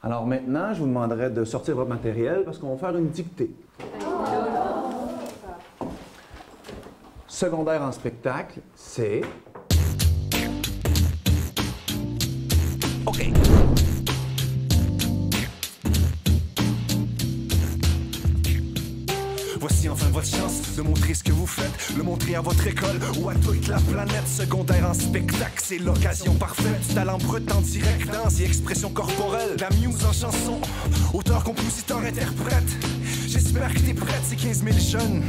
Alors maintenant, je vous demanderai de sortir votre matériel parce qu'on va faire une dictée. Secondaire en spectacle, c'est... OK. Voici enfin votre chance de montrer ce que vous faites, le montrer à votre école ou à toute la planète. Secondaire en spectacle, c'est l'occasion parfaite. Du talent brut en direct, danse et expression corporelle. La muse en chanson, auteur, compositeur, interprète. J'espère que t'es prête, c'est 15 000 jeunes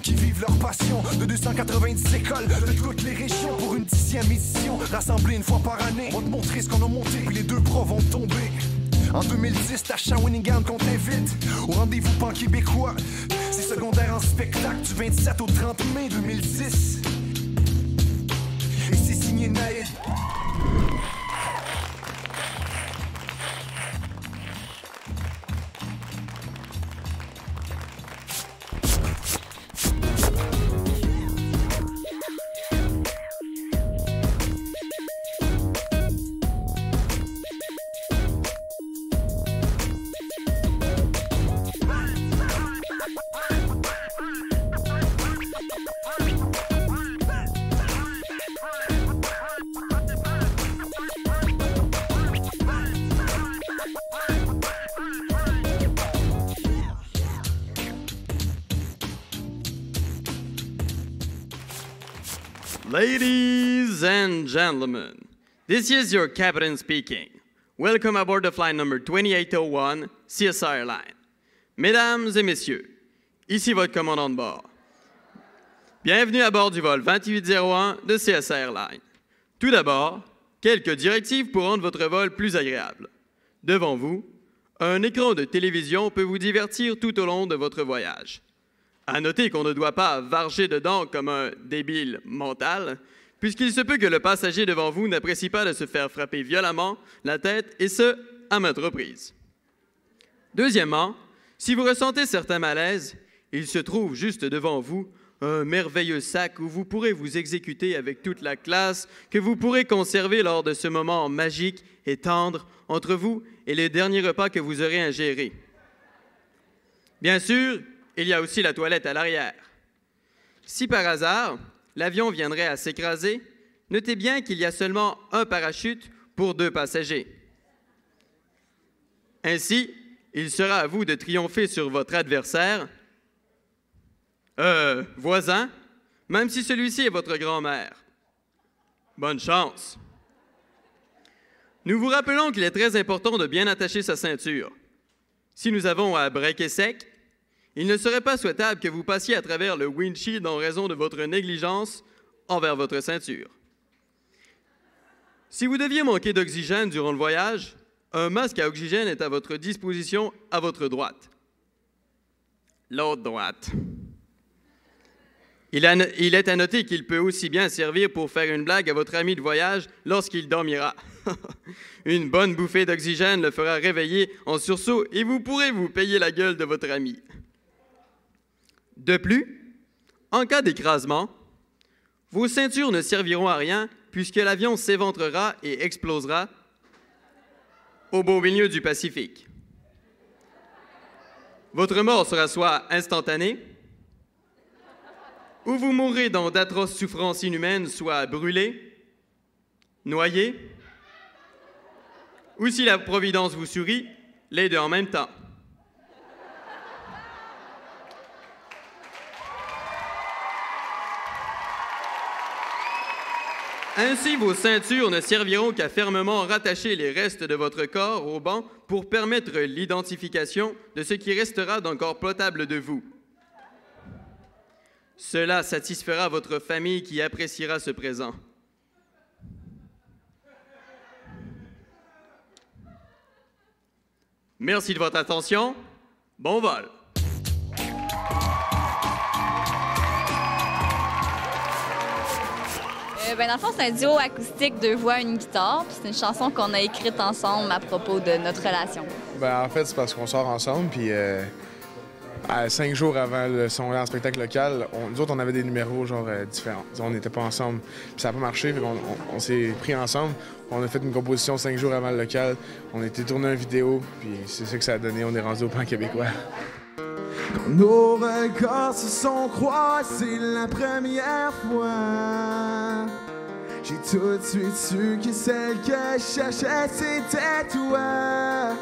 qui vivent leur passion de 290 écoles de toutes les régions pour une 10e édition. Rassemblés une fois par année, on va te montrer ce qu'on a monté, puis les deux bras vont tomber. En 2010, t'as Shawinigan qu'on t'invite au rendez-vous pan-québécois. C'est secondaire en spectacle du 27 au 30 mai 2010. Et c'est signé Naïd. Ladies and gentlemen, this is your captain speaking. Welcome aboard the flight number 2801, CSI Airlines. Mesdames et messieurs, ici votre commandant de bord. Bienvenue à bord du vol 2801 de CSI Airlines. Tout d'abord, quelques directives pour rendre votre vol plus agréable. Devant vous, un écran de télévision peut vous divertir tout au long de votre voyage. À noter qu'on ne doit pas varger dedans comme un débile mental, puisqu'il se peut que le passager devant vous n'apprécie pas de se faire frapper violemment la tête, et ce, à maintes reprises. Deuxièmement, si vous ressentez certains malaises, il se trouve juste devant vous un merveilleux sac où vous pourrez vous exécuter avec toute la classe que vous pourrez conserver lors de ce moment magique et tendre entre vous et les derniers repas que vous aurez ingérés. Bien sûr, il y a aussi la toilette à l'arrière. Si par hasard, l'avion viendrait à s'écraser, notez bien qu'il y a seulement un parachute pour 2 passagers. Ainsi, il sera à vous de triompher sur votre adversaire, voisin, même si celui-ci est votre grand-mère. Bonne chance! Nous vous rappelons qu'il est très important de bien attacher sa ceinture. Si nous avons à breaker sec, il ne serait pas souhaitable que vous passiez à travers le windshield en raison de votre négligence envers votre ceinture. Si vous deviez manquer d'oxygène durant le voyage, un masque à oxygène est à votre disposition à votre droite. L'autre droite. Il est à noter qu'il peut aussi bien servir pour faire une blague à votre ami de voyage lorsqu'il dormira. Une bonne bouffée d'oxygène le fera réveiller en sursaut et vous pourrez vous payer la gueule de votre ami. De plus, en cas d'écrasement, vos ceintures ne serviront à rien puisque l'avion s'éventrera et explosera au beau milieu du Pacifique. Votre mort sera soit instantanée, ou vous mourrez dans d'atroces souffrances inhumaines, soit brûlé, noyé, ou si la Providence vous sourit, les deux en même temps. Ainsi, vos ceintures ne serviront qu'à fermement rattacher les restes de votre corps au banc pour permettre l'identification de ce qui restera d'un corps potable de vous. Cela satisfera votre famille qui appréciera ce présent. Merci de votre attention. Bon vol! Dans le fond, c'est un duo acoustique, 2 voix, 1 guitare. C'est une chanson qu'on a écrite ensemble à propos de notre relation. En fait, c'est parce qu'on sort ensemble, puis 5 jours avant son en spectacle local, nous autres, on avait des numéros genre différents. On n'était pas ensemble. Puis ça n'a pas marché, fait on s'est pris ensemble. On a fait une composition 5 jours avant le local. On a été tourner une vidéo, puis c'est ça que ça a donné. On est rendu au Pan québécois. Quand nos regards se sont croisés la première fois, j'ai tout de suite su que celle que je cherchais, c'était toi.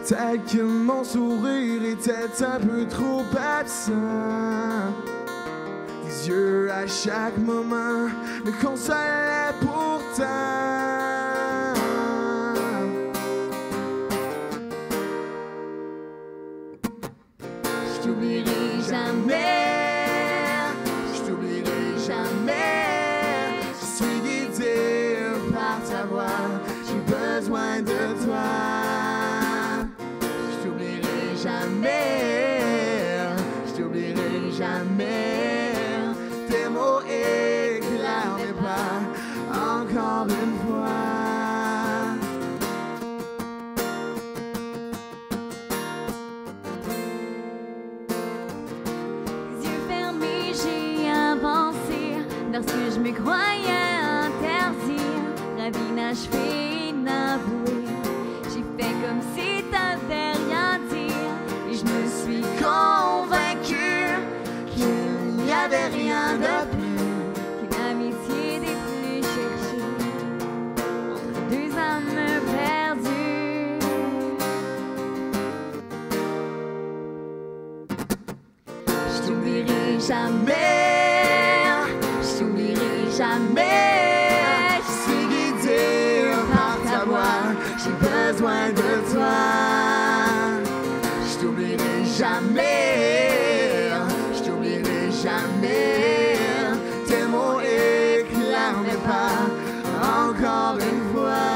Tel que mon sourire était un peu trop absent, tes yeux à chaque moment me consolaient pourtant. Je t'oublierai jamais, je t'oublierai jamais. Je suis guidé par ta voix, j'ai besoin de toi. Jamais, je t'oublierai jamais. Tes mots éclairent mes pas encore une fois. Les yeux fermés, j'ai avancé lorsque je me croyais interdit. Ravi, inachevé, inavoué, j'ai fait comme si t'avais rien dit. Et je me suis convaincue qu'il n'y avait rien de plus qu'une amitié des plus cherchées entre deux âmes perdues. Je t'oublierai jamais, je t'oublierai jamais. Je suis guidé par ta voix, j'ai besoin de toi. Je t'oublierai jamais, je t'oublierai jamais. Tes mots éclairent mes pas encore une fois.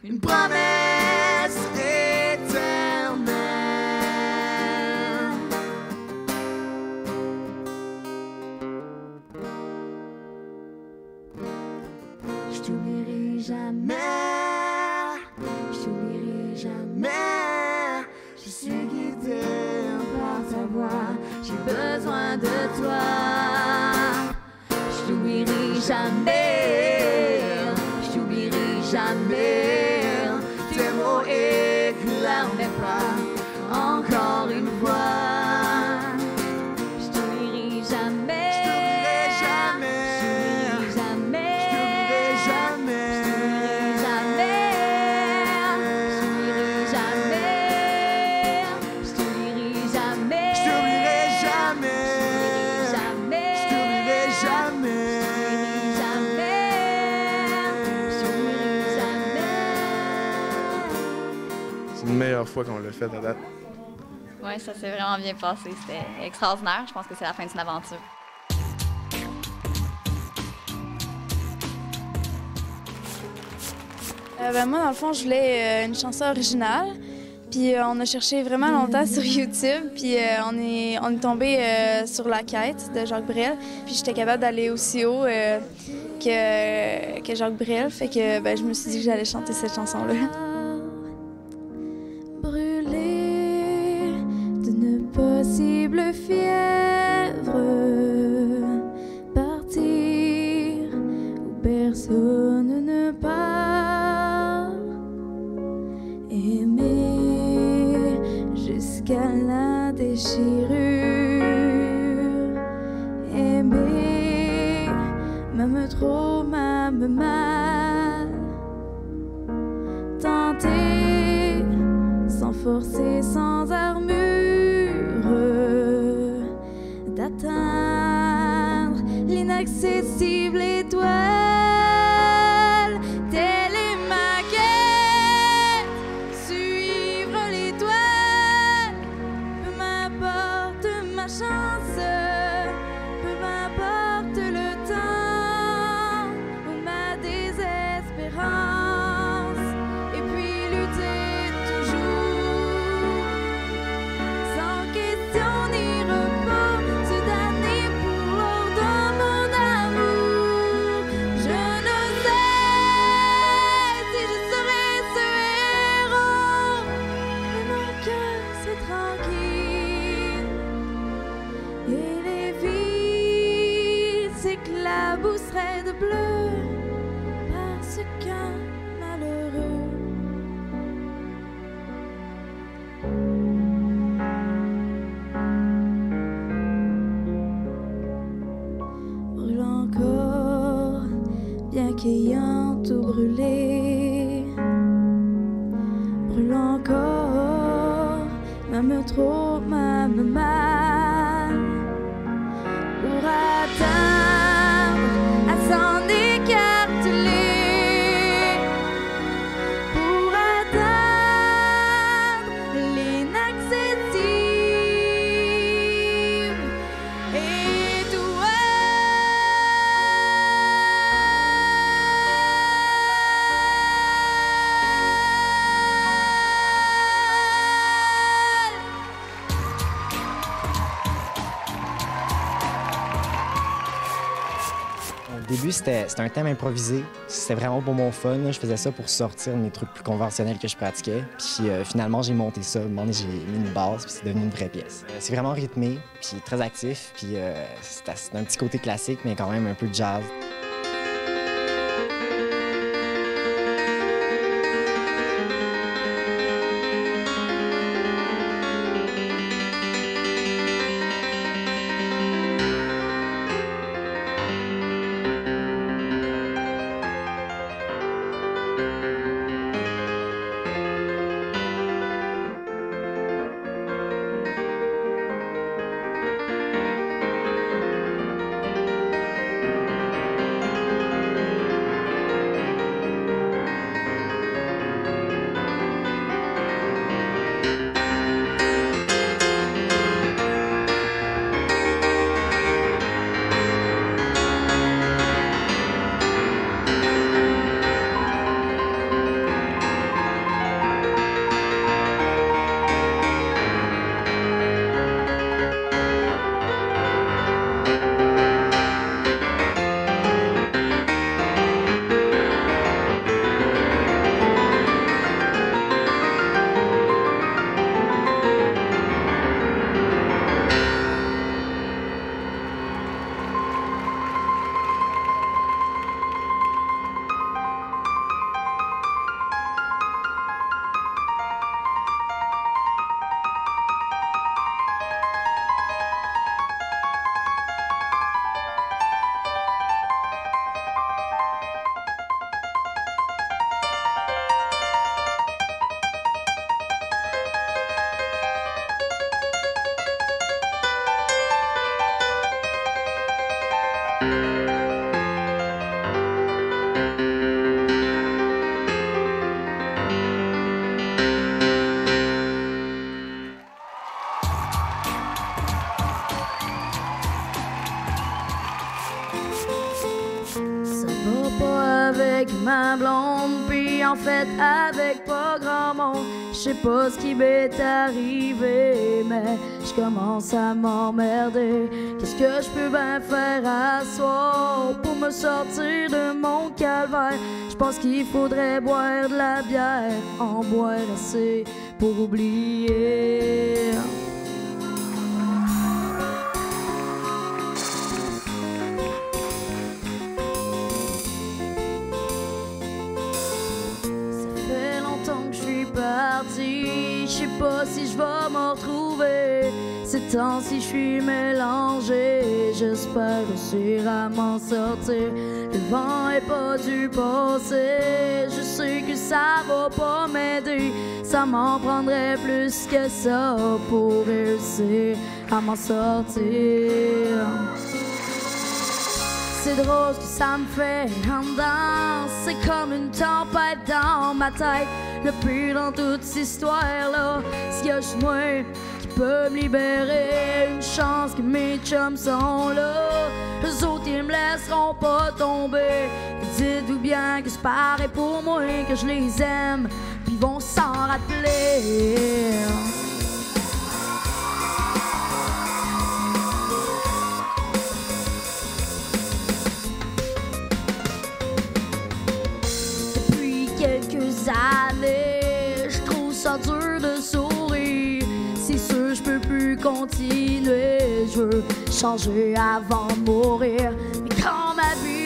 Une promesse éternelle. Je t'oublierai jamais, je t'oublierai jamais. Je suis guidé par ta voix, j'ai besoin de toi. Je t'oublierai jamais, je t'oublierai jamais. Tes mots éclairent mes pas encore une fois. Je t'oublierai jamais. C'est une meilleure fois qu'on l'a fait à date. Oui, ça s'est vraiment bien passé. C'était extraordinaire. Je pense que c'est la fin d'une aventure. Moi, dans le fond, je voulais une chanson originale. Puis on a cherché vraiment longtemps sur YouTube. Puis on est tombé sur La Quête de Jacques Brel. Puis j'étais capable d'aller aussi haut que Jacques Brel. Fait que je me suis dit que j'allais chanter cette chanson-là. Brûlé d'une possible fièvre, partir où personne ne part, aimer jusqu'à la déchirure, aimer même trop, même mal, tenter sans forcer, sans armure, d'atteindre l'inaccessible étoile. Telle est ma quête, suivre l'étoile. Peu m'importe ma chance, peu m'importe le temps ou ma désespérance. Et puis lutter toujours, sans question ni repos, se damner pour l'ordre de mon amour. Je ne sais m'ébousserait de bleu parce qu'un malheureux brûle encore, bien qu'ayant tout brûlé, brûle encore, même trop, même mal, pour atteindre à s'en écarteler, pour atteindre l'inaccessible et toi. Au début, c'était un thème improvisé. C'était vraiment pour mon fun. Je faisais ça pour sortir de mes trucs plus conventionnels que je pratiquais. Puis finalement, j'ai monté ça. À un moment donné, j'ai mis une base, puis c'est devenu une vraie pièce. C'est vraiment rythmé, puis très actif. Puis c'est un petit côté classique, mais quand même un peu de jazz. Avec ma blonde, puis en fait avec pas grand monde. Je sais pas ce qui m'est arrivé, mais je commence à m'emmerder. Qu'est-ce que je peux bien faire à soir pour me sortir de mon calvaire? Je pense qu'il faudrait boire de la bière, en boire assez pour oublier. Je sais pas si je vais m'en retrouver. Ces temps-ci, je suis mélangé. J'espère réussir à m'en sortir. Le vent est pas du passé. Je sais que ça va pas m'aider. Ça m'en prendrait plus que ça pour réussir à m'en sortir. C'est drôle ce que ça me fait en dedans. C'est comme une tempête dans ma tête. Le pire dans toute cette histoire-là, c'est que je suis moi qui peux me libérer. Une chance que mes chums sont là. Eux autres, ils me laisseront pas tomber. Dites-vous bien que c'est pareil pour moi, que je les aime, puis ils vont s'en rappeler. Quelques années, je trouve ça dur de sourire. C'est sûr, je peux plus continuer. Je veux changer avant de mourir. Mais quand ma vie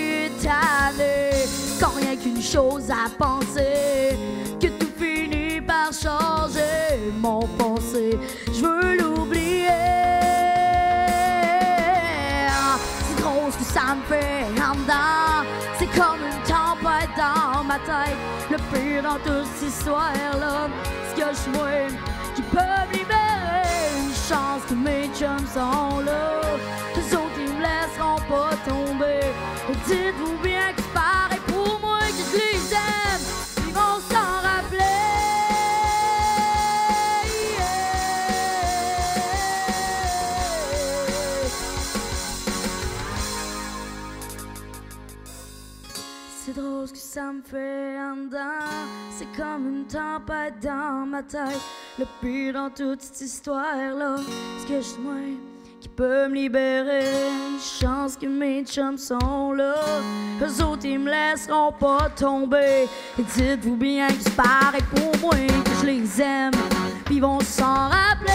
années, quand rien qu'une chose à penser, que tout finit par changer mon pensée. Je veux l'oublier. C'est drôle ce que ça me fait en dedans. C'est comme une tempête dans ma tête. Le pire dans toute cette histoire-là, c'est que je suis moi qui peux me libérer. Une chance que mes chums sont là. Les autres ils me laisseront pas tomber. Et dites-vous bien que c'est pareil pour moi, que je les aime. Ils vont s'en rappeler. C'est drôle ce que ça me fait en dedans. C'est comme une tempête dans ma tête. Le pire dans toute cette histoire-là, c'est que je suis moi qui peut me libérer. Une chance que mes chums sont là. Eux autres ils me laisseront pas tomber. Et dites-vous bien que c'est pareil pour moi, que je les aime. Puis ils vont s'en rappeler.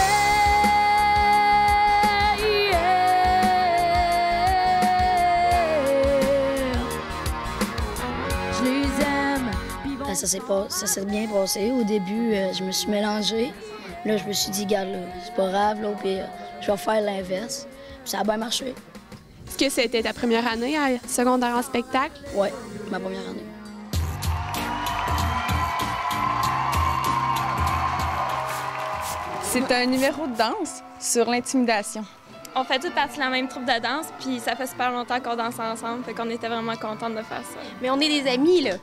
Ça s'est bien passé. Au début, je me suis mélangée. Là, je me suis dit, regarde, c'est pas grave, là, puis je vais faire l'inverse. Puis ça a bien marché. Est-ce que c'était ta première année à secondaire en spectacle? Oui, ma première année. C'est un numéro de danse sur l'intimidation. On fait toutes partie de la même troupe de danse, puis ça fait super longtemps qu'on danse ensemble, fait qu'on était vraiment contentes de faire ça. Mais on est des amis, là.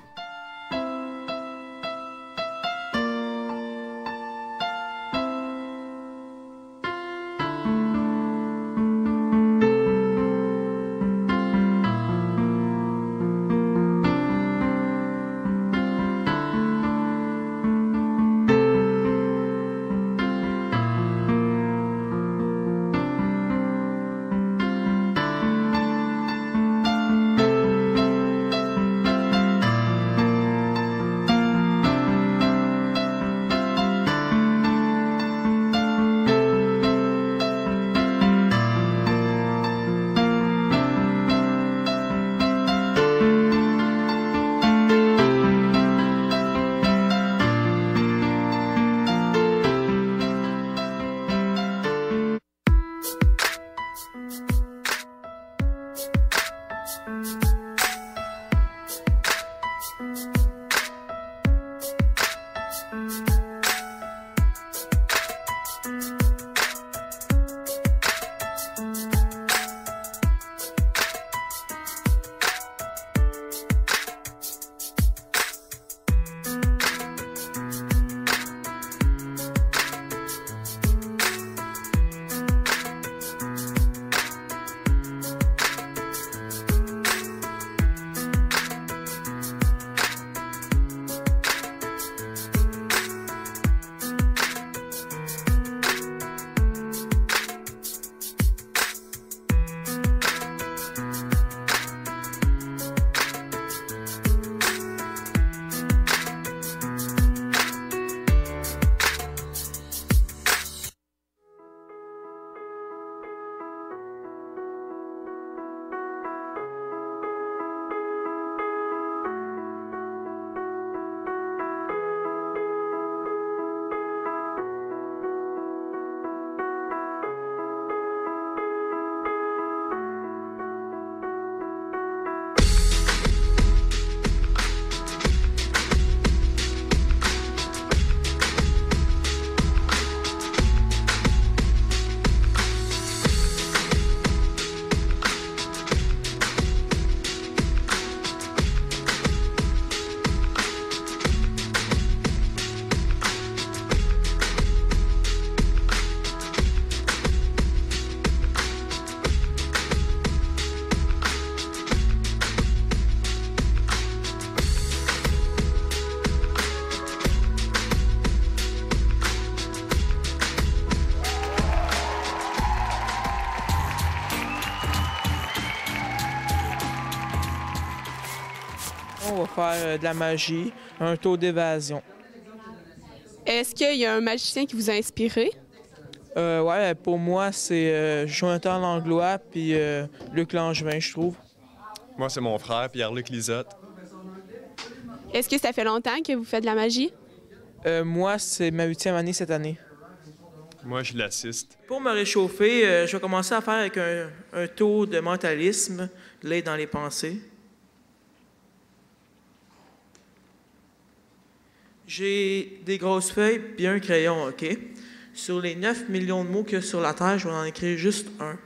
On va faire de la magie, un tour d'évasion. Est-ce qu'il y a un magicien qui vous a inspiré? Ouais, pour moi, c'est Jonathan Langlois puis Luc Langevin, je trouve. Moi, c'est mon frère, Pierre-Luc Lisotte. Est-ce que ça fait longtemps que vous faites de la magie? Moi, c'est ma 8e année cette année. Moi, je l'assiste. Pour me réchauffer, je vais commencer à faire avec un tour de mentalisme, l'aide dans les pensées. J'ai des grosses feuilles puis un crayon, OK? Sur les 9 millions de mots qu'il y a sur la Terre, je vais en écrire juste un.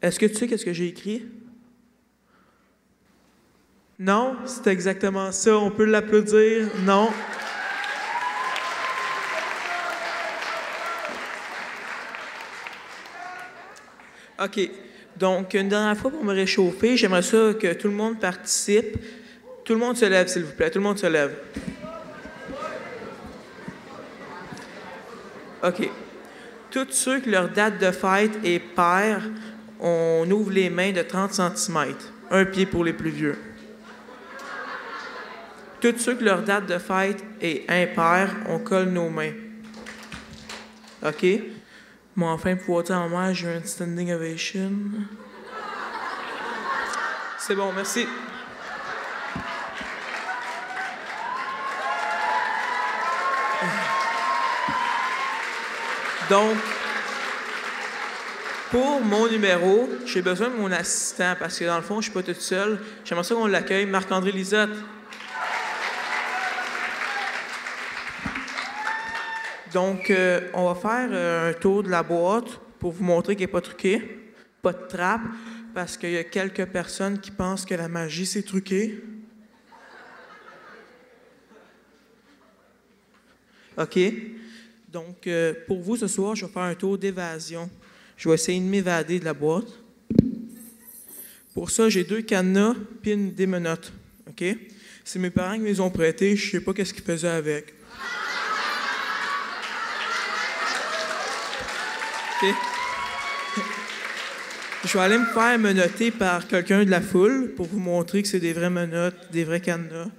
Est-ce que tu sais qu'est-ce que j'ai écrit? Non, c'est exactement ça. On peut l'applaudir. Non. OK. Donc, une dernière fois pour me réchauffer, j'aimerais ça que tout le monde participe. Tout le monde se lève, s'il vous plaît. Tout le monde se lève. OK. Tous ceux que leur date de fête est paire, on ouvre les mains de 30 cm. Un pied pour les plus vieux. Tous ceux que leur date de fête est impaire, on colle nos mains. OK? Moi, enfin, pouvoir dire en moi, j'ai un standing ovation. C'est bon, merci. Donc, pour mon numéro, j'ai besoin de mon assistant parce que dans le fond, je ne suis pas toute seule. J'aimerais ça qu'on l'accueille, Marc-André Lisotte. Donc, on va faire un tour de la boîte pour vous montrer qu'elle n'est pas truquée, pas de trappe, parce qu'il y a quelques personnes qui pensent que la magie, c'est truqué. OK? Donc, pour vous, ce soir, je vais faire un tour d'évasion. Je vais essayer de m'évader de la boîte. Pour ça, j'ai 2 cadenas et des menottes. OK? C'est mes parents qui me les ont prêtés. Je ne sais pas qu'est-ce qu'ils faisaient avec. OK? Je vais aller me faire menotter par quelqu'un de la foule pour vous montrer que c'est des vraies menottes, des vrais cadenas.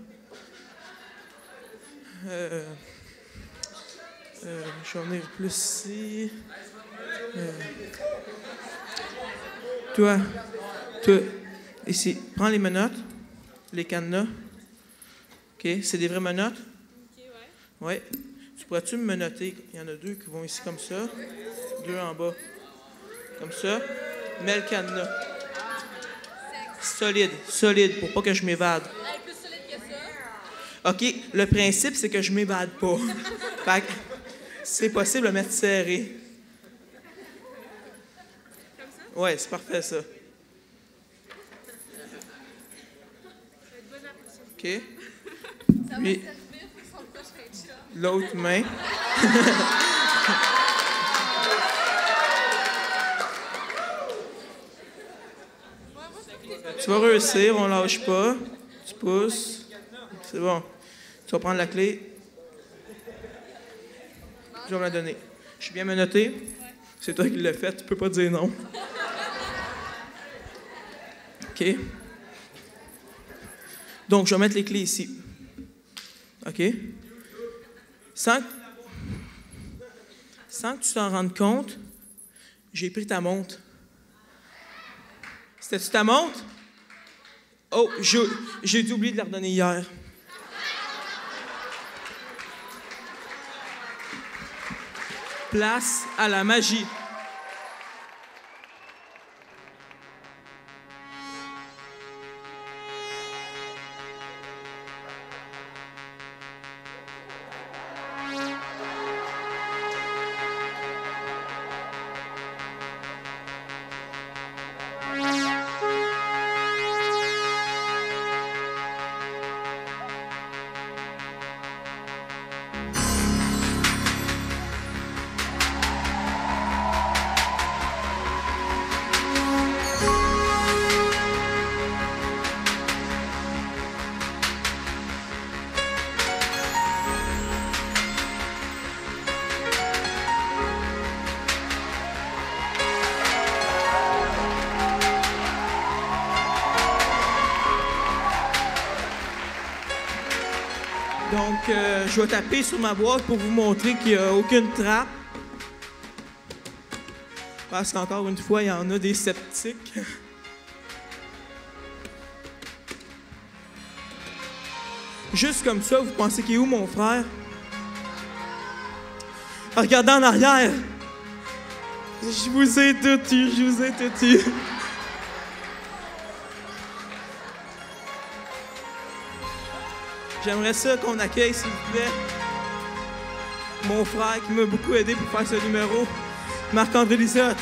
Je vais venir plus ici. Toi, ici, prends les menottes, les cadenas. OK, c'est des vraies menottes? OK, ouais. Ouais. Tu pourrais-tu me menotter? Il y en a 2 qui vont ici comme ça, 2 en bas. Comme ça. Mets le cadenas. Solide, solide, pour pas que je m'évade. Plus solide que ça. OK, le principe, c'est que je m'évade pas. Fait que c'est possible de mettre serré. Comme ça? Ouais, c'est parfait, ça. OK. Ça Puis, va servir pour son prochain chat. l'autre main. Tu vas réussir, on lâche pas. Tu pousses. C'est bon. Tu vas prendre la clé. Je vais me la donner. Je suis bien menotté. C'est toi qui l'as fait, tu peux pas dire non. OK. Donc, je vais mettre les clés ici. OK? Sans que tu t'en rendes compte, j'ai pris ta montre. C'était-tu ta montre? Oh, j'ai oublié de la redonner hier. Place à la magie. Donc, je vais taper sur ma boîte pour vous montrer qu'il n'y a aucune trappe. Parce qu'encore une fois, il y en a des sceptiques. Juste comme ça, vous pensez qu'il est où mon frère? Regardez en arrière. Je vous ai tout eu, je vous ai tout eu. J'aimerais ça qu'on accueille, s'il vous plaît, mon frère qui m'a beaucoup aidé pour faire ce numéro, Marc-André Lisotte.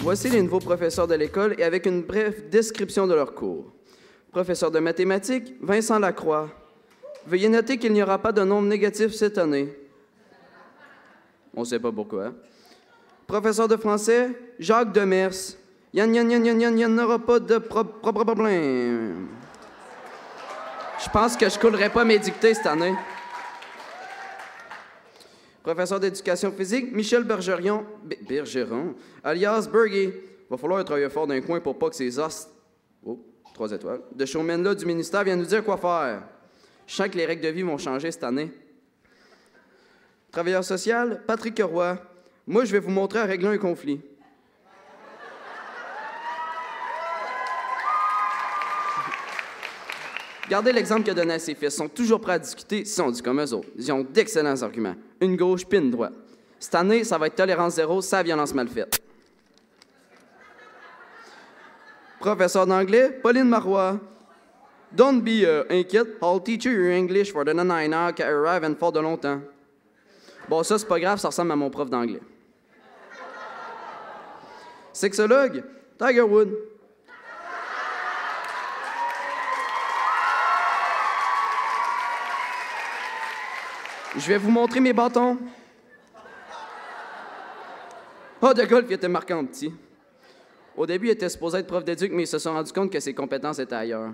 Voici les nouveaux professeurs de l'école et avec une brève description de leur cours. Professeur de mathématiques, Vincent Lacroix. Veuillez noter qu'il n'y aura pas de nombre négatif cette année. On ne sait pas pourquoi. Professeur de français, Jacques Demers. Il n'y en aura pas de problème. Je pense que je coulerai pas mes dictées cette année. Professeur d'éducation physique, Michel Bergeron, alias Bergy. Va falloir travailler fort d'un coin pour pas que ces os, 3 étoiles, de showman-là du ministère viennent nous dire quoi faire. Je sens que les règles de vie vont changer cette année. Travailleur social, Patrick Roy. Moi, je vais vous montrer à régler un conflit. Regardez l'exemple qu'il a donné à ses fils. Ils sont toujours prêts à discuter si on dit comme eux autres. Ils ont d'excellents arguments. Une gauche puis une droite. Cette année, ça va être tolérance zéro, sans violence mal faite. Professeur d'anglais, Pauline Marois. Don't be inquiète. I'll teach you your English for the 9 hours qui arrive and fort de longtemps. Bon, ça, c'est pas grave, ça ressemble à mon prof d'anglais. Sexologue, Tiger Woods. Je vais vous montrer mes bâtons. Oh, de golf, il était marqué en petit. Au début, il était supposé être prof d'éduc, mais ils se sont rendus compte que ses compétences étaient ailleurs.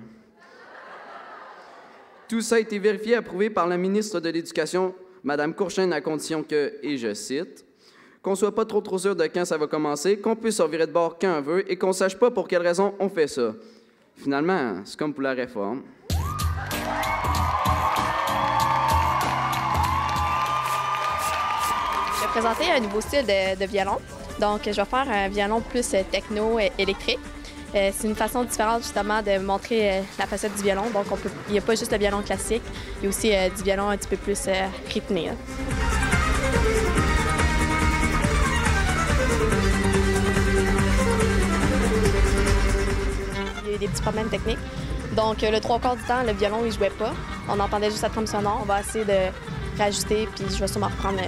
Tout ça a été vérifié et approuvé par la ministre de l'Éducation, Mme Courchaine, à condition que, et je cite, qu'on soit pas trop sûr de quand ça va commencer, qu'on puisse se revirer de bord quand on veut et qu'on sache pas pour quelle raison on fait ça. Finalement, c'est comme pour la réforme. Je vais présenter un nouveau style de violon. Donc, je vais faire un violon plus techno électrique. C'est une façon différente, justement, de montrer la facette du violon. Donc, il n'y a pas juste le violon classique, il y a aussi du violon un petit peu plus rythmé. Il y a eu des petits problèmes techniques. Donc, le 3/4 du temps, le violon, il ne jouait pas. On entendait juste la trame sonore. On va essayer de réajuster, puis je vais sûrement reprendre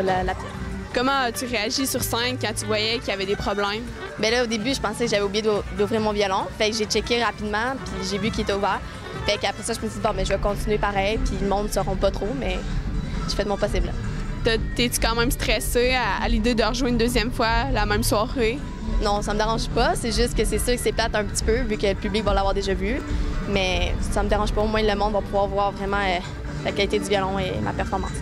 la pièce. Comment as-tu réagi sur scène quand tu voyais qu'il y avait des problèmes? Bien là, au début, je pensais que j'avais oublié d'ouvrir mon violon. Fait que j'ai checké rapidement, puis j'ai vu qu'il était ouvert. Fait qu'après ça, je me suis dit, bon, mais je vais continuer pareil, puis le monde ne sauront pas trop, mais j'ai fait de mon possible. T'es-tu quand même stressée à l'idée de rejouer une deuxième fois la même soirée? Non, ça me dérange pas. C'est juste que c'est sûr que c'est plate un petit peu, vu que le public va l'avoir déjà vu. Mais ça me dérange pas. Au moins, le monde va pouvoir voir vraiment la qualité du violon et ma performance.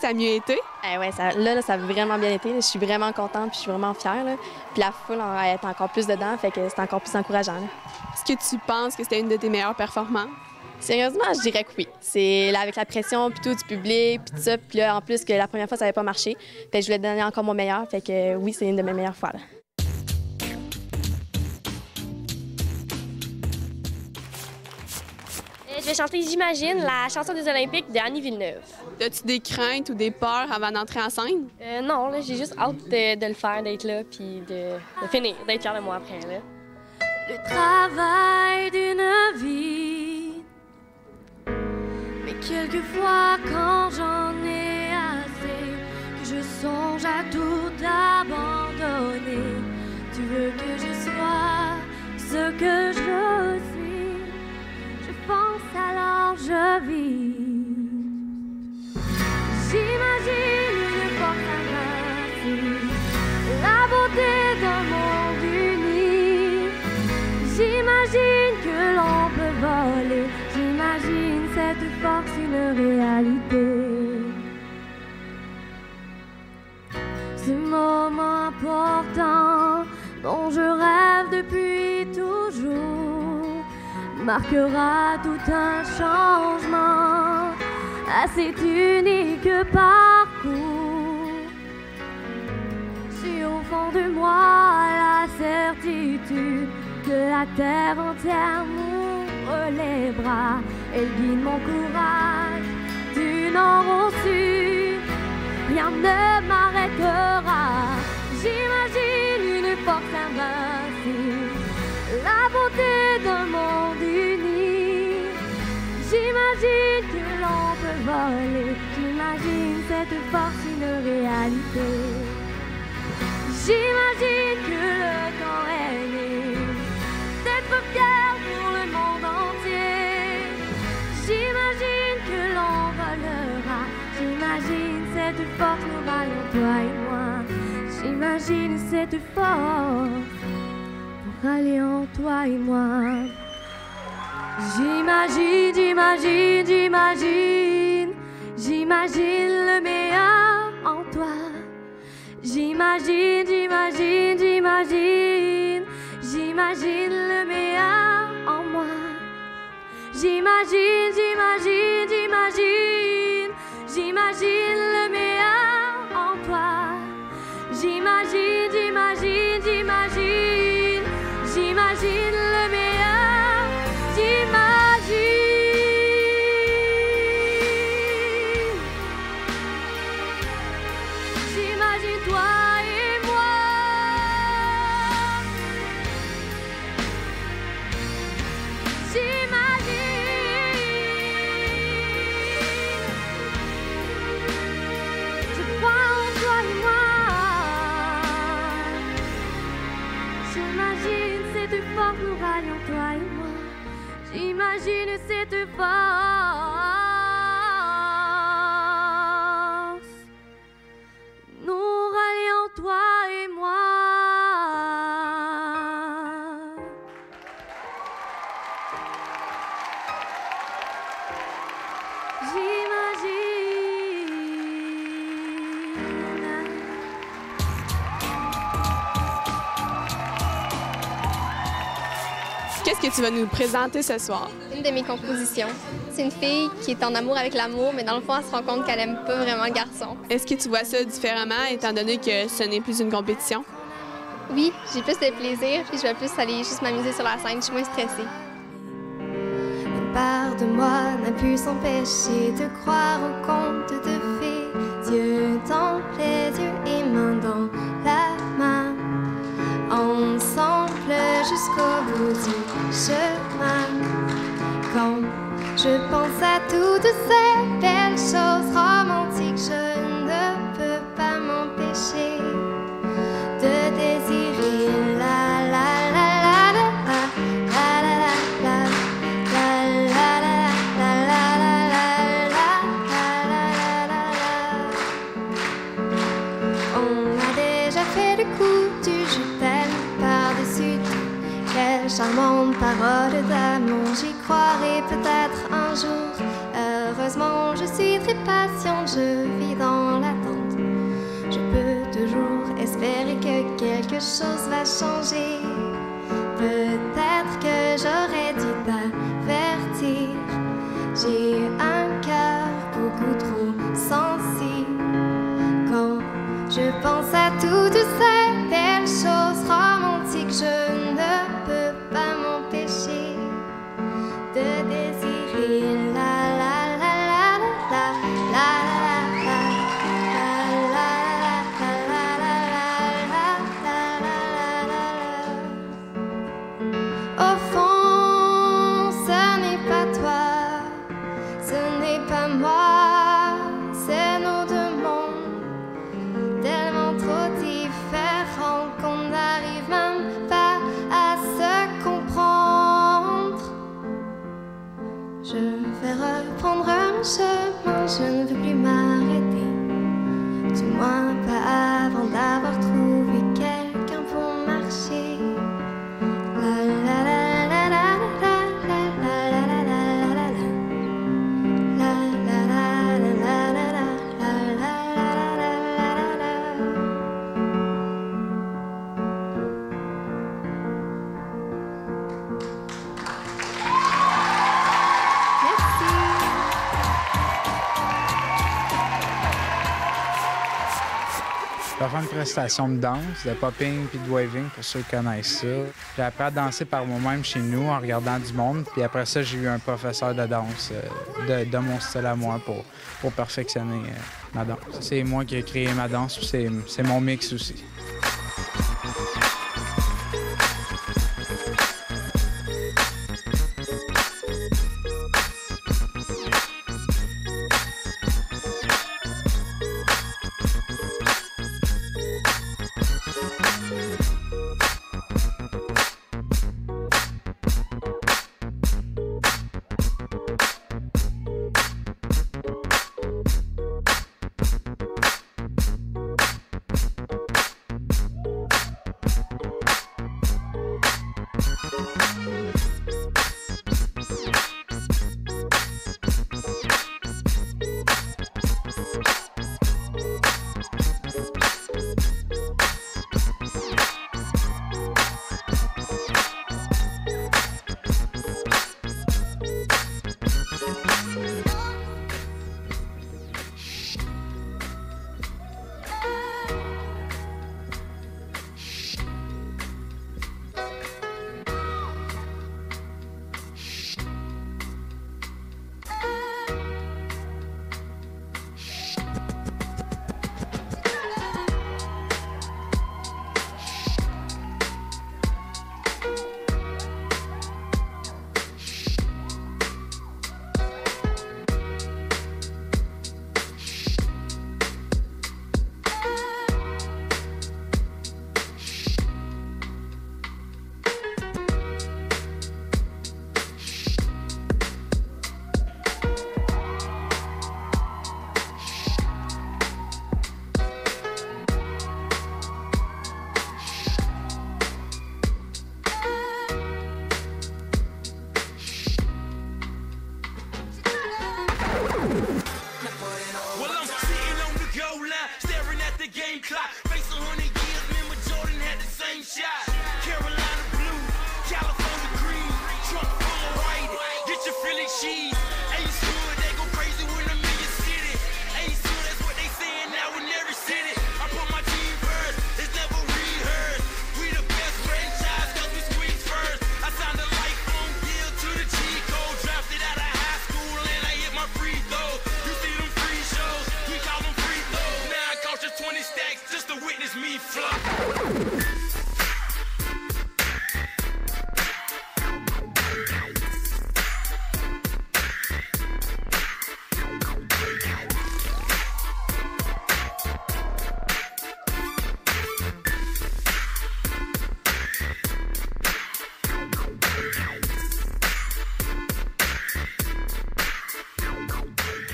ça a mieux été? Ouais, là, ça a vraiment bien été. Je suis vraiment contente puis je suis vraiment fière. Là. Puis la foule est encore plus dedans, fait que c'est encore plus encourageant. Là. Est-ce que tu penses que c'était une de tes meilleures performances? Sérieusement, je dirais que oui. C'est là, avec la pression puis tout du public puis tout ça. Puis là, en plus que la première fois, ça n'avait pas marché. Fait que je voulais donner encore mon meilleur. Fait que oui, c'est une de mes meilleures fois. Là. Je vais chanter J'imagine, la chanson des Olympiques d'Annie Villeneuve. As-tu des craintes ou des peurs avant d'entrer en scène? Non, là, j'ai juste hâte de le faire, d'être là, puis de finir, d'être fière de moi après. Là. Le travail d'une vie. Mais quelquefois, quand j'en ai assez, que je songe à tout abandonner, tu veux que je sois ce que je suis. Je pense alors je vis. J'imagine une porte invincible, la beauté d'un monde uni. J'imagine que l'on peut voler, j'imagine cette force une réalité. Ce moment important dont je rêve depuis toujours marquera tout un changement à cet unique parcours. J'ai au fond de moi la certitude que la terre entière m'ouvre les bras. Elle guide mon courage du nord au sud, rien ne m'arrêtera. J'imagine une force invincible, la beauté d'un monde uni. J'imagine que l'on peut voler, j'imagine cette force une réalité. J'imagine que le temps est né, d'être fier pour le monde entier. J'imagine que l'on volera, j'imagine cette force nous rallions, toi et moi. J'imagine cette force pour rallions, toi et moi. J'imagine, j'imagine, j'imagine, j'imagine le meilleur en toi. J'imagine, j'imagine, j'imagine, j'imagine le meilleur en moi. J'imagine, j'imagine, j'imagine, j'imagine le meilleur en toi. J'imagine, j'imagine, j'imagine, j'imagine le meilleur, j'imagine. J'imagine toi et moi. J'imagine. Je crois en toi et moi. J'imagine cette force nous rallions, toi et moi. J'imagine cette force nous rallions, toi et moi. Qu'est-ce que tu vas nous présenter ce soir? Une de mes compositions. C'est une fille qui est en amour avec l'amour, mais dans le fond, elle se rend compte qu'elle aime pas vraiment le garçon. Est-ce que tu vois ça différemment, étant donné que ce n'est plus une compétition? Oui, j'ai plus de plaisir, puis je vais plus aller juste m'amuser sur la scène, je suis moins stressée. Une part de moi n'a pu s'empêcher de croire au conte de fées. Yeux dans les yeux et main dans la main. Ensemble jusqu'au bout du chemin. Quand je pense à toutes ces belles choses romantiques, je ne peux pas m'empêcher de désirer la la la la la la la la la la la. On a déjà fait le coup du je t'aime par-dessus tout. Quelle charmante parole d'amour, j'y croirai peut-être un jour. Heureusement, je suis très patiente, je vis dans l'attente. Je peux toujours espérer que quelque chose va changer. Peut-être que j'aurais dû t'avertir. J'ai un cœur beaucoup trop sensible. Quand je pense à toutes ces belles choses romantiques, je ne peux pas m'empêcher de désirer la la la la la la. Au fond, ce n'est pas toi, ce n'est pas moi, c'est nos deux mondes, tellement trop différents qu'on n'arrive même pas à se comprendre. Je vais reprendre un chemin, je ne veux plus m'arrêter, du moins pas avant d'avoir trouvé quelqu'un pour marcher. La la la la la la la la la la la la la. La la la la la la la la la la la. Je vais faire une prestation de danse, de popping puis de waving pour ceux qui connaissent ça. J'ai appris à danser par moi-même chez nous en regardant du monde. Puis après ça, j'ai eu un professeur de danse de mon style à moi pour perfectionner ma danse. C'est moi qui ai créé ma danse, puis c'est mon mix aussi.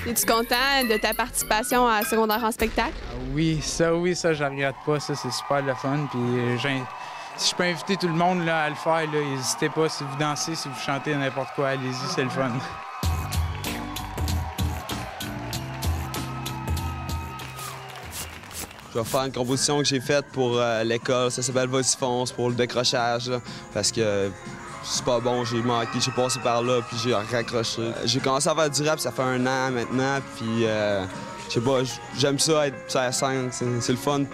Es-tu content de ta participation à Secondaire en spectacle? Oui, ça, je ne regrette pas. Ça, c'est super le fun. Puis, si je peux inviter tout le monde là, à le faire, n'hésitez pas. Si vous dansez, si vous chantez n'importe quoi, allez-y, c'est le fun. Je vais faire une composition que j'ai faite pour l'école. Ça s'appelle Vas-y fonce pour le décrochage, là, parce que c'est pas bon, j'ai manqué, j'ai passé par là, puis j'ai raccroché. J'ai commencé à faire du rap, ça fait 1 an maintenant, puis je sais pas, j'aime ça être sur la scène. C'est le fun de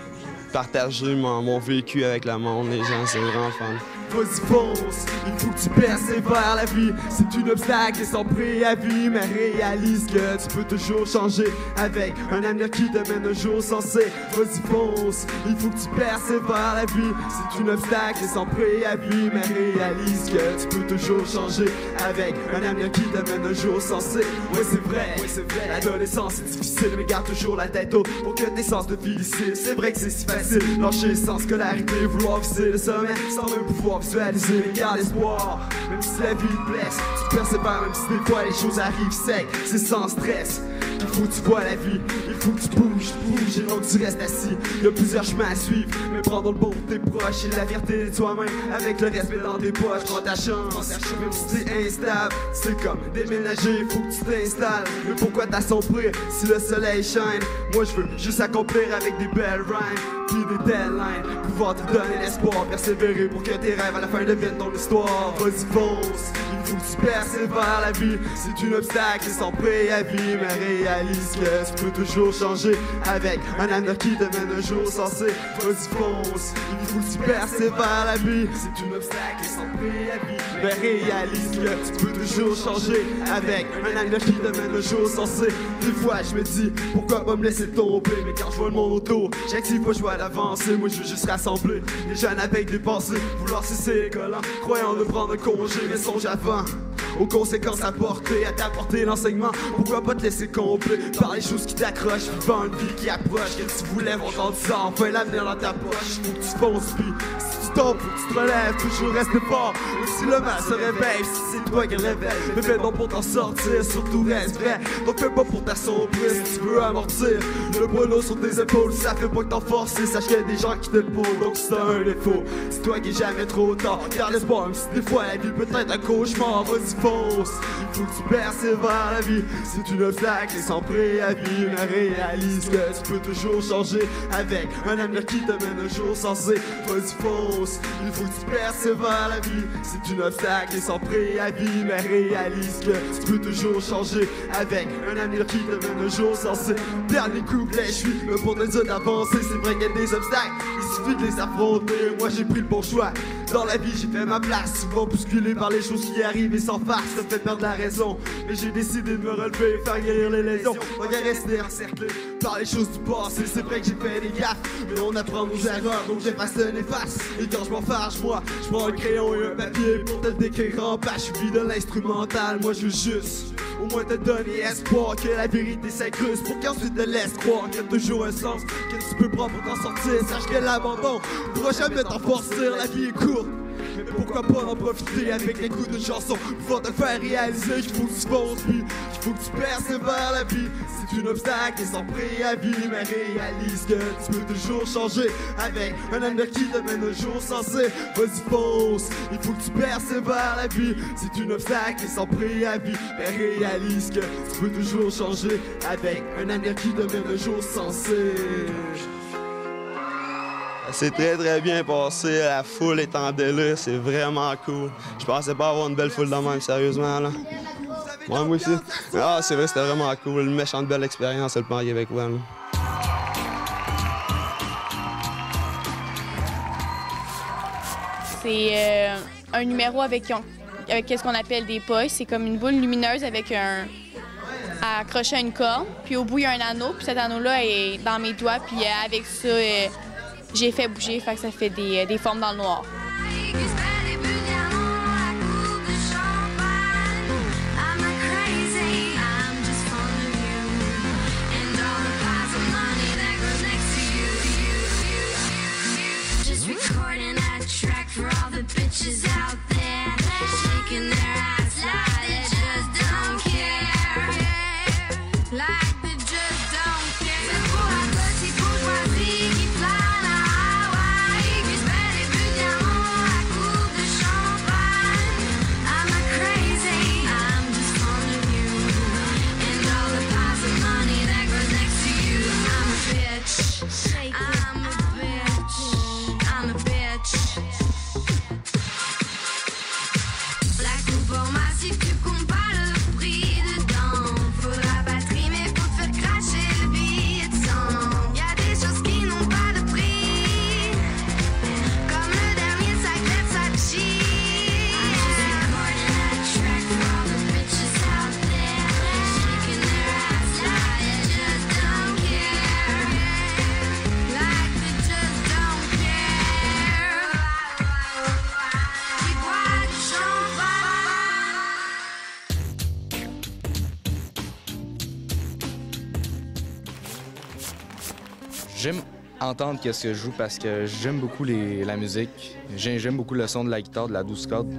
partager mon vécu avec le monde, les gens, c'est vraiment fun. Vas-y fonce, il faut que tu persévères la vie. C'est une obstacle et sans préavis, mais réalise que tu peux toujours changer avec un avenir qui te mène un jour sensé. Vas-y fonce, il faut que tu persévères la vie. C'est une obstacle et sans préavis, mais réalise que tu peux toujours changer avec un avenir qui te mène un jour sensé. Ouais c'est vrai, l'adolescence c'est difficile, mais garde toujours la tête haute pour que tes sens te félicite. C'est vrai que c'est si facile, lâcher sans scolarité, vouloir viser le sommet sans même pouvoir visualiser, mais garde espoir. Même si la vie te blesse, tu persévères même si des fois les choses arrivent sec. C'est sans stress, il faut que tu vois la vie. Il faut que tu bouges et non que tu restes assis. Il y a plusieurs chemins à suivre, mais prends dans le bon pour tes proches. Et la fierté de toi-même, avec le respect dans tes poches. Prends ta chance, même si t'es instable. C'est comme déménager, il faut que tu t'installes. Mais pourquoi t'assombrir si le soleil shine? Moi je veux juste accomplir avec des belles rhymes, puis des deadlines, pouvoir te donner l'espoir, persévérer pour que tes rêves à la fin deviennent ton histoire. Vas-y fonce, il faut que tu persévères la vie. C'est une obstacle et sans préavis, mais réalise que tu peux toujours changer avec un avenir qui te mène un jour sensé. Vas-y fonce, il faut que tu persévères la vie. C'est une obstacle et sans préavis, mais réalise que tu peux toujours changer avec un avenir qui te mène un jour sensé. Des fois je me dis, pourquoi pas me laisser tomber, mais quand je vois le monde autour, j'active pas, je vois d'avancer. Moi je veux juste rassembler les jeunes avec des pensées, vouloir cesser l'école en croyant de prendre un congé, mais songe avant aux conséquences apportées, à t'apporter l'enseignement. Pourquoi pas te laisser complet par les choses qui t'accrochent, vivant une vie qui approche, que tu voulais voir grandissant, enfin l'avenir dans ta poche. Faut que tu fonces, puis si tu tombes, faut que tu te relèves, toujours rester fort. Ou si le mal se réveille, si c'est toi qui le réveille, mais fais donc pour t'en sortir, surtout reste vrai. Donc fais pas pour t'assombrir si tu veux amortir le poids sur tes épaules. Ça fait pas que t'en forcer, sache qu'il y a des gens qui te le posent, donc c'est un défaut. C'est toi qui est jamais trop tard, garde l'espoir, même si des fois la vie peut être un cauchemar. Vas-y fonce, il faut que tu persévères la vie. C'est une obstacle et sans préavis, mais réalise que tu peux toujours changer avec un avenir qui te mène un jour sensé. Vas-y fonce, il faut que tu persévères la vie. C'est une obstacle et sans préavis, mais réalise que tu peux toujours changer avec un avenir qui te mène un jour sensé. Dernier couplet, je suis là pour te dire d'avancer. C'est vrai qu'il y a des obstacles, il suffit de les affronter. Moi j'ai pris le bon choix, dans la vie j'ai fait ma place. Souvent bousculé par les choses qui arrivent et sans farce, ça me fait perdre la raison. Mais j'ai décidé de me relever et faire guérir les lésions. On va rester encerclé par les choses du passé. C'est vrai que j'ai fait des gaffes, mais on apprend nos erreurs, donc j'efface un efface. Et quand je m'enfarge, moi, je prends un crayon et un papier pour te le décrire en page. Je vis de l'instrumental, moi je veux juste au moins te donner espoir que la vérité s'incruste, pour qu'ensuite te laisse croire qu'il y a toujours un sens que tu peux prendre pour t'en sortir. Sache que l'abandon pourra jamais t'en forcer, la vie est courte. Mais pourquoi pas en profiter avec les coups de chanson pour te faire réaliser qu'il faut que tu fonces, puis qu'il faut que tu persévères la vie. C'est une obstacle et sans préavis, mais réalise que tu peux toujours changer avec un avenir qui te mène un jour sensé. Vas-y fonce, il faut que tu persévères la vie. C'est une obstacle et sans préavis, mais réalise que tu peux toujours changer avec un avenir qui te mène un jour sensé. C'est très bien passé, la foule est en délire, c'est vraiment cool. Je pensais pas avoir une belle foule de même, sérieusement là. Ouais, moi aussi. Ah, c'est vrai, c'était vraiment cool, une méchante belle expérience, le plan québécois là. C'est un numéro avec ce qu'on appelle des poils. C'est comme une boule lumineuse avec accroché à une corde. Puis au bout, il y a un anneau. Puis cet anneau-là est dans mes doigts. Puis avec ça, j'ai fait bouger. Fait que ça fait des formes dans le noir. Bitches out there, shaking their ass like they just don't care. Like they just don't care. C'est pour la petite bourgeoisie qui plane à Hawaï, qui se met des buts de diamants à coups de champagne. I'm not crazy, I'm just fond of you. And all the piles of money that grows next to you. I'm a bitch. J'aime entendre qu'est-ce que je joue parce que j'aime beaucoup la musique. J'aime beaucoup le son de la guitare, de la 12 cordes.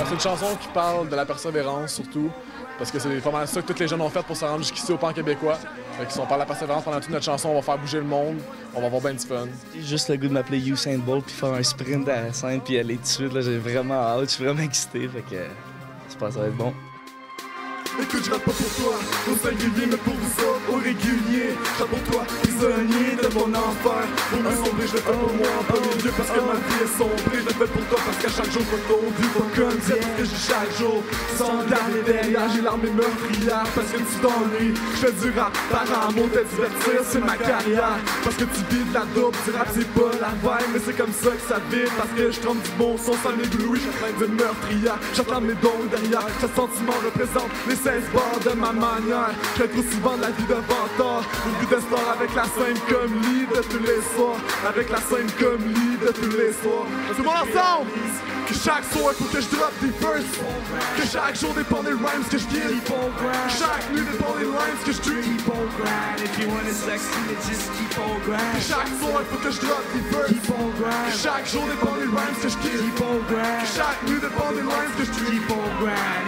C'est une chanson qui parle de la persévérance surtout, parce que c'est vraiment ça que tous les jeunes ont fait pour se rendre jusqu'ici au pan québécois. Fait qu'ils sont par la persévérance pendant toute notre chanson, on va faire bouger le monde, on va avoir bien du fun. Juste le goût de m'appeler Usain Bolt puis faire un sprint à la scène puis aller tout de suite, là, j'ai vraiment hâte, je suis vraiment excité, fait que j'espère que ça va être bon. Écoute, je rappe pas pour toi, au singulier, mais pour vous autres, au régulier. Je rappe pour toi, prisonnier de mon enfer. Pour me sombrer, je le fais pour moi en premier lieu, parce que ma vie est sombrée. Je le fais pour toi, parce qu'à chaque jour, je me tombe du pas comme dire, parce que j'ai chaque jour. Sans garder derrière, j'ai l'armée meurtrière, parce que tu t'ennuies. Je fais du rap par amour, te divertir, c'est ma carrière. Parce que tu vis de la dope, du rap, c'est pas la vibe, mais c'est comme ça que ça vit. Parce que je trempe du bon son, ça m'éblouit, je suis en train de meurtrière. J'attends mes dons derrière, ce sentiment représente les 16 barres de ma manière. Je fais trop souvent de la vie de vantard, une vie de sport avec la scène comme lit de tous les soirs. Avec la scène comme lit de tous les soirs. Tout le monde ensemble! Que chaque soir faut que je drop des verses. Que chaque jour dépend des rhymes que je kill. Chaque nuit dépend des lines que je dream. If you want it sexy, then just keep on grind. Que chaque soir faut que je drop des verses. Que chaque jour dépend des rhymes que je kill. Que chaque nuit dépend des lines que je dream.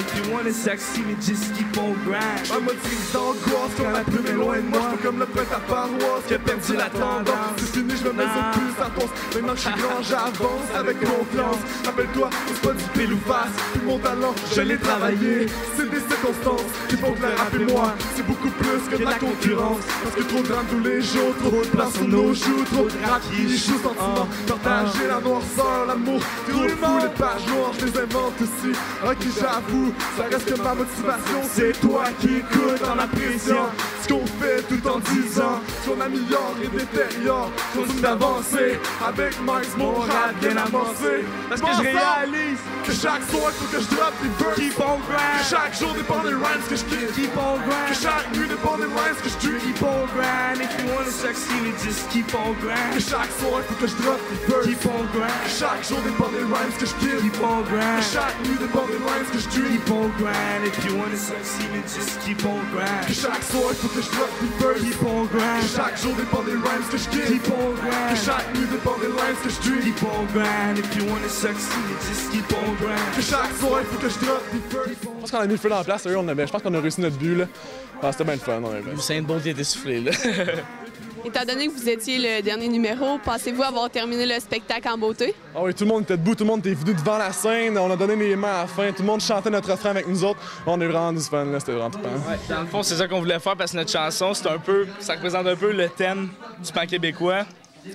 If you want it sexy, then just keep on grind. Ma motrice d'angoisse quand la plume est loin de moi. Je fais comme le prêtre à paroisse qui a perdu la tendance. C'est fini, je me mets sur plus à force. Maintenant que je suis grand, j'avance avec confiance. Rappelle-toi, c'est pas du pile ou face. Tout mon talent, je l'ai travaillé. C'est des circonstances qui font que le rap et moi, c'est beaucoup plus que de la concurrence. Parce que trop de drames tous les jours, trop de place sur nos joues, trop de rap qui joue sentiment. Partager la noirceur, l'amour, trop de fou, les pages noires, je les invente aussi. Ok, j'avoue, ça reste que ma motivation. C'est toi qui écoutes en appréciant ce qu'on fait tout en disant ce qu'on améliore et détériore. Continue d'avancer avec Max, mon rap bien avancé. Parce que je réalise que chaque soir faut que je drop des verses. Keep on grind. Que chaque jour dépend des rhymes que je kill. Keep on grind. Que chaque nuit dépend des rhymes que je tue. Keep on grind. If you wanna succeed, just keep on grind. Que chaque soir faut que je drop des verses. Keep on grind. Que chaque jour dépend des rhymes que je kill. Keep on grind. Que chaque nuit dépend des rhymes que je tue. Keep on grind. If you wanna succeed, just keep on grind. Que chaque soir faut que je drop des verses. Keep on grind. Que chaque jour dépend des rhymes que je kill. Keep on grind. Que chaque nuit dépend des rhymes que je tue. Keep on grind. If you wanna succeed, just keep on grind. Que chaque soir faut que je drop des verses. Je pense qu'on a mis le feu dans la place, sérieux, je pense qu'on a réussi notre but là. Ah, c'était bien le fun, Usain Bolt était soufflé là. Étant donné que vous étiez le dernier numéro, pensez-vous avoir terminé le spectacle en beauté? Ah oui, tout le monde était debout, tout le monde était venu devant la scène, on a donné les mains à la fin, tout le monde chantait notre refrain avec nous autres. On est vraiment du fun, là, c'était vraiment trippant. Ouais, dans le fond, c'est ça qu'on voulait faire parce que notre chanson, c'est un peu, ça représente un peu le thème du pan québécois.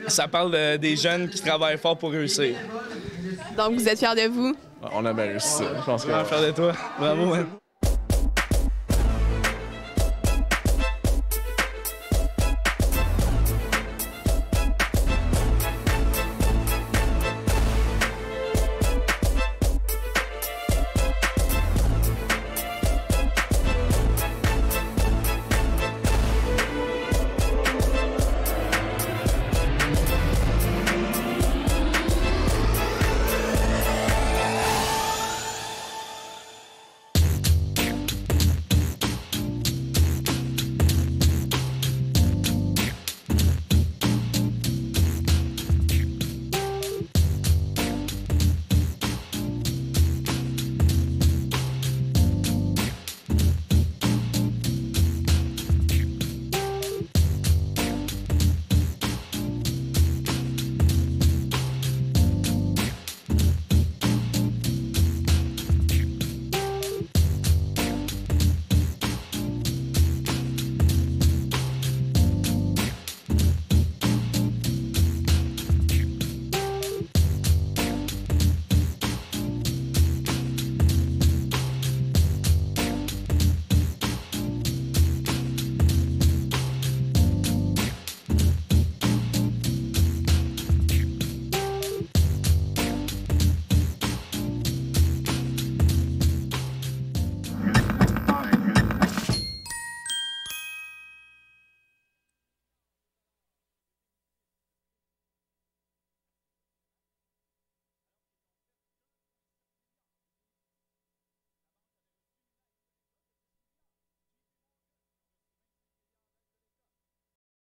Ça parle des jeunes qui travaillent fort pour réussir. Donc, vous êtes fiers de vous? On a bien réussi ça, je pense que... On est fiers de toi. Bravo, man.